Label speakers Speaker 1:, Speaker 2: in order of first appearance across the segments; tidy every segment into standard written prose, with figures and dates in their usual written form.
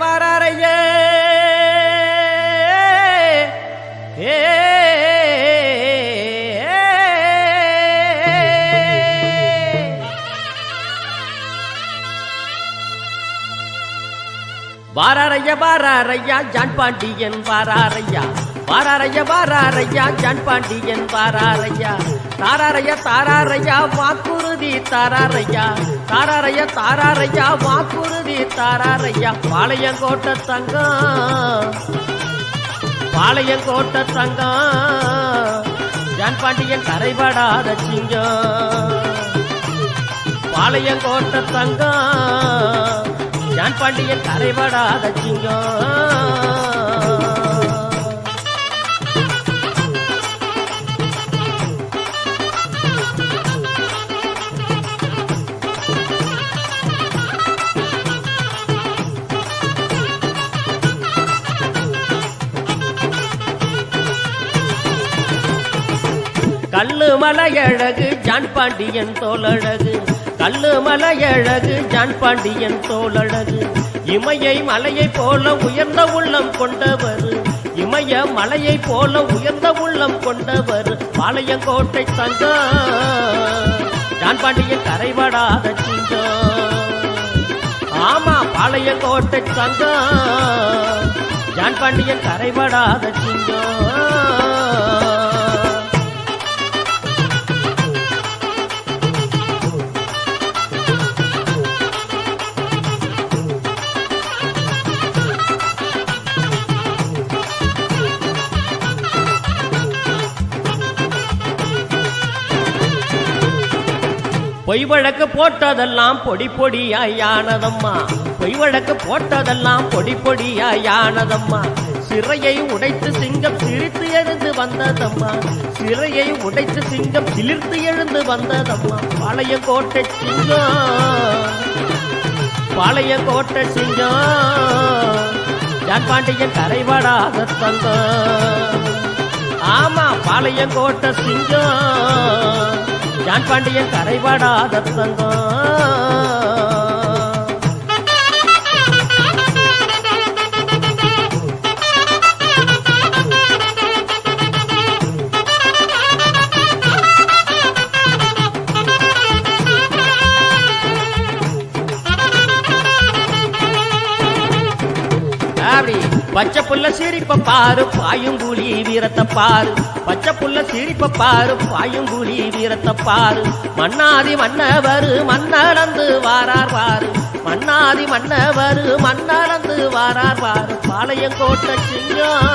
Speaker 1: வாராரைய ஏ வாராரையா வாராரையா John Pandian வாராரையா வாராரையா வாராரையா John Pandian வாராரையா தாராரையா தாராரையா வாக்குறுதி தாராரையா தாராரையா தாராரையா வாக்குறுதி தாராரையா பாளையங்கோட்டை தங்கம் பாளையங்கோட்டை தங்கம் John Pandian கரைபடாத சிங்கம் பாளையங்கோட்டை தங்கம் ஜான் பாண்டியன் கரைபடாத சிங்கம் கல்லு மலையழகு ஜான் பாண்டியன் தோளழகு கல்லு மலையழகு ஜான் பாண்டியன் தோளழகு இமயை மலையை போல உயர்ந்த உள்ளம் கொண்டவர் இமய மலையை போல உயர்ந்த உள்ளம் கொண்டவர் பாளையங்கோட்டை தங்கம் ஜான் பாண்டியன் கரைபடாத சிங்கம் ஆமா பாளையங்கோட்டை தங்கம் ஜான் பாண்டியன் கரைபடாத சிங்கம் பொய் வழக்கு போட்டதெல்லாம் பொடி பொடியாயானதம்மா பொய் வழக்கு போட்டதெல்லாம் பொடி பொடியாயானதம்மா சிறையை உடைத்து சிங்கம் சிரித்து எழுந்து வந்ததம்மா சிறையை உடைத்து சிங்கம் சிலிர்த்து எழுந்து வந்ததம்மா பாளையங்கோட்டை சிங்கம் பாளையங்கோட்டை சிங்கம் ஜான் பாண்டியன் கரைபடாத தங்கம் ஆமா பாளையங்கோட்டை சிங்கம் ஜான் பாண்டியன் கரைபடாத தங்கம் பச்சை புள்ள சிரிப்ப பாரு பாயும்புலி வீரத்தை பாரு பச்சை புள்ள சிரிப்ப பாரு பாயும்புலி வீரத்தை பாரு மன்னாதி மன்னவரு மன்னடந்து வாரார் பாரு மன்னாதி மன்னவரு மன்னடந்து வாரார் பாரு பாளையங்கோட்டை சிங்கம்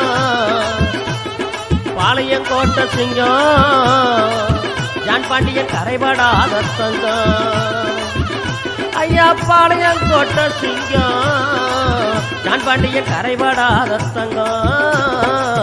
Speaker 1: பாளையங்கோட்டை சிங்கம் ஜான் பாண்டியன் கரைபடாத தங்கம் ஐயா பாளையங்கோட்டை சிங்கம் ஜான் பாண்டியன் கரைபடாத தங்கம்